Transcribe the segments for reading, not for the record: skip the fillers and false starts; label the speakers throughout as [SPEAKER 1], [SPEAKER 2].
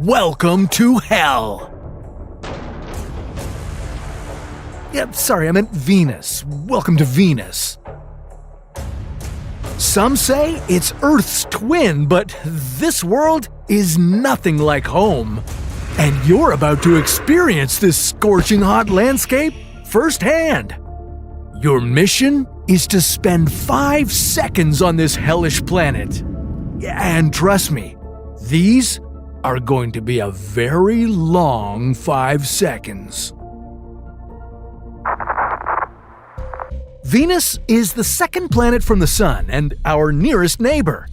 [SPEAKER 1] Welcome to hell! Sorry, I meant Venus. Welcome to Venus. Some say it's Earth's twin, but this world is nothing like home. And you're about to experience this scorching hot landscape firsthand. Your mission is to spend 5 seconds on this hellish planet. And trust me, these are going to be a very long 5 seconds. Venus is the second planet from the Sun and our nearest neighbor.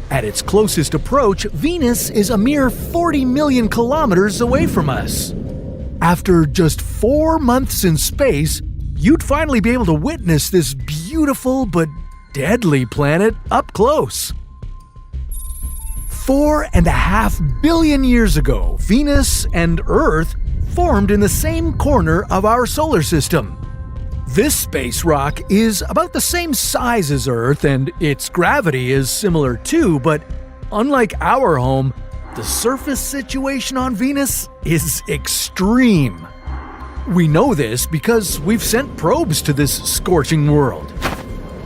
[SPEAKER 1] At its closest approach, Venus is a mere 40 million kilometers away from us. After just 4 months in space, you'd finally be able to witness this beautiful but deadly planet up close. 4.5 billion years ago, Venus and Earth formed in the same corner of our solar system. This space rock is about the same size as Earth, and its gravity is similar too, but unlike our home, the surface situation on Venus is extreme. We know this because we've sent probes to this scorching world.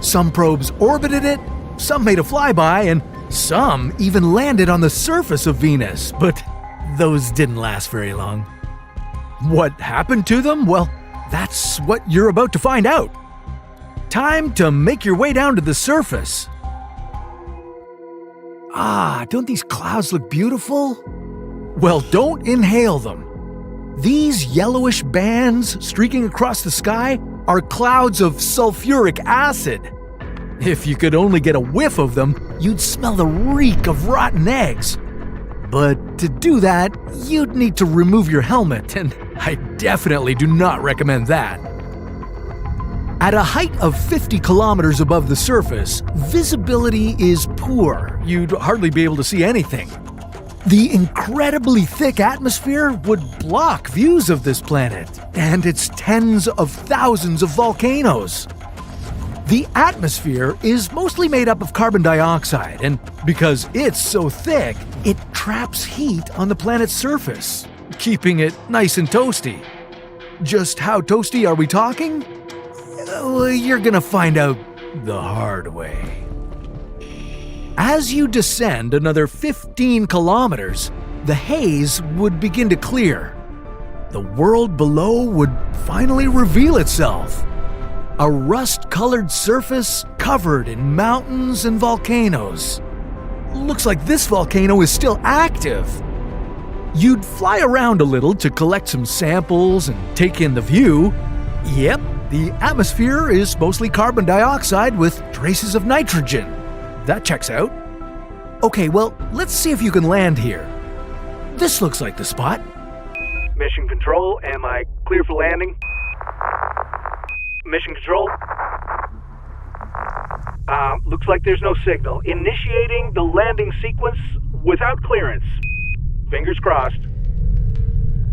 [SPEAKER 1] Some probes orbited it, some made a flyby, and some even landed on the surface of Venus, but those didn't last very long. What happened to them? Well, that's what you're about to find out. Time to make your way down to the surface. Don't these clouds look beautiful? Well, don't inhale them. These yellowish bands streaking across the sky are clouds of sulfuric acid. If you could only get a whiff of them, you'd smell the reek of rotten eggs. But to do that, you'd need to remove your helmet, and I definitely do not recommend that. At a height of 50 kilometers above the surface, visibility is poor. You'd hardly be able to see anything. The incredibly thick atmosphere would block views of this planet and its tens of thousands of volcanoes. The atmosphere is mostly made up of carbon dioxide, and because it's so thick, it traps heat on the planet's surface, keeping it nice and toasty. Just how toasty are we talking? You're gonna find out the hard way. As you descend another 15 kilometers, the haze would begin to clear. The world below would finally reveal itself. A rust-colored surface covered in mountains and volcanoes. Looks like this volcano is still active. You'd fly around a little to collect some samples and take in the view. Yep, the atmosphere is mostly carbon dioxide with traces of nitrogen. That checks out. Okay, well, let's see if you can land here. This looks like the spot.
[SPEAKER 2] Mission Control, am I clear for landing? Mission Control? Looks like there's no signal. Initiating the landing sequence without clearance. Fingers crossed.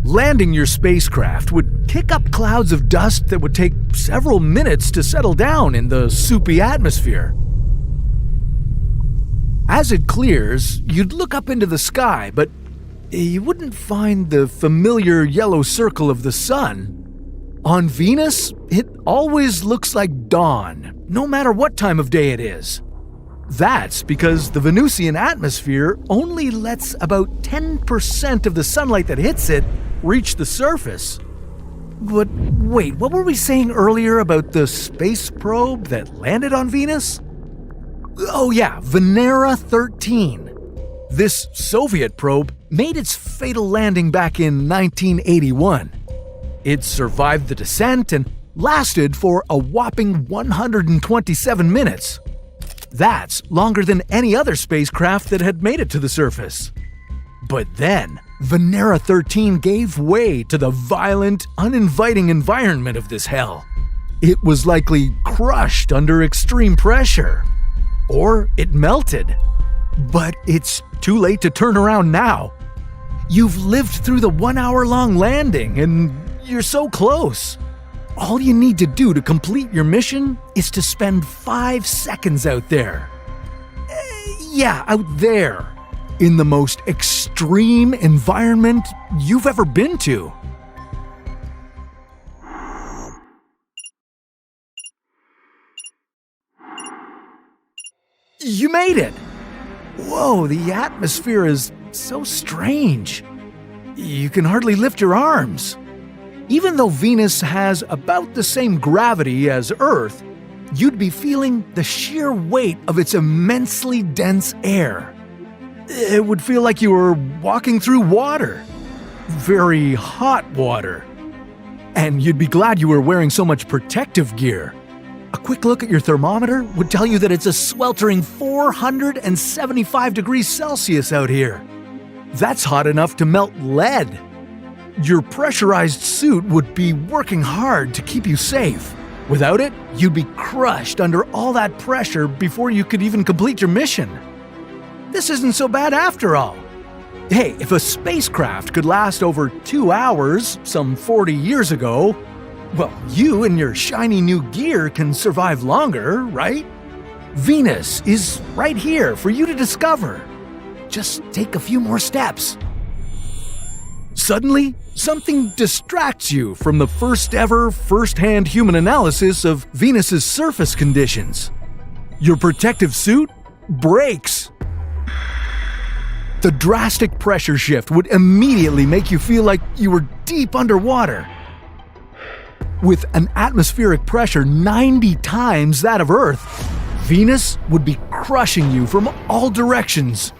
[SPEAKER 1] Landing your spacecraft would kick up clouds of dust that would take several minutes to settle down in the soupy atmosphere. As it clears, you'd look up into the sky, but you wouldn't find the familiar yellow circle of the sun. On Venus, it always looks like dawn, no matter what time of day it is. That's because the Venusian atmosphere only lets about 10% of the sunlight that hits it reach the surface. But wait, what were we saying earlier about the space probe that landed on Venus? Oh yeah, Venera 13. This Soviet probe made its fatal landing back in 1981. It survived the descent and lasted for a whopping 127 minutes. That's longer than any other spacecraft that had made it to the surface. But then, Venera 13 gave way to the violent, uninviting environment of this hell. It was likely crushed under extreme pressure. Or it melted. But it's too late to turn around now. You've lived through the 1-hour-long landing, and you're so close. All you need to do to complete your mission is to spend 5 seconds out there. Out there. in the most extreme environment you've ever been to. You made it! Whoa, the atmosphere is so strange. You can hardly lift your arms. Even though Venus has about the same gravity as Earth, you'd be feeling the sheer weight of its immensely dense air. It would feel like you were walking through water. Very hot water. And you'd be glad you were wearing so much protective gear. A quick look at your thermometer would tell you that it's a sweltering 475 degrees Celsius out here. That's hot enough to melt lead. Your pressurized suit would be working hard to keep you safe. Without it, you'd be crushed under all that pressure before you could even complete your mission. This isn't so bad after all. Hey, if a spacecraft could last over 2 hours, some 40 years ago, well, you and your shiny new gear can survive longer, right? Venus is right here for you to discover. Just take a few more steps. Suddenly, something distracts you from the first-hand human analysis of Venus's surface conditions. Your protective suit breaks. The drastic pressure shift would immediately make you feel like you were deep underwater. With an atmospheric pressure 90 times that of Earth, Venus would be crushing you from all directions.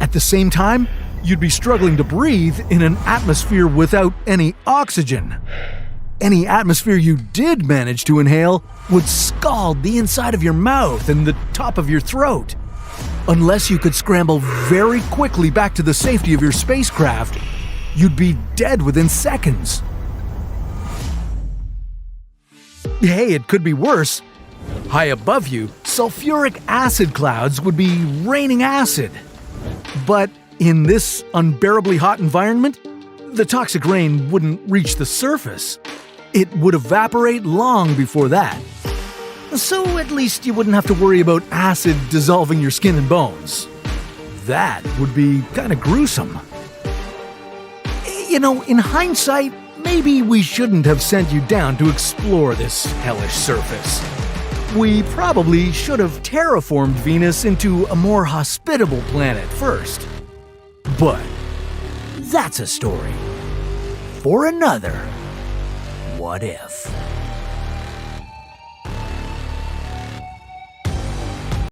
[SPEAKER 1] At the same time, you'd be struggling to breathe in an atmosphere without any oxygen. Any atmosphere you did manage to inhale would scald the inside of your mouth and the top of your throat. Unless you could scramble very quickly back to the safety of your spacecraft, you'd be dead within seconds. Hey, it could be worse. High above you, sulfuric acid clouds would be raining acid. But in this unbearably hot environment, the toxic rain wouldn't reach the surface. It would evaporate long before that. So at least you wouldn't have to worry about acid dissolving your skin and bones. That would be kind of gruesome. You know, in hindsight, maybe we shouldn't have sent you down to explore this hellish surface. We probably should have terraformed Venus into a more hospitable planet first. But that's a story for another What If.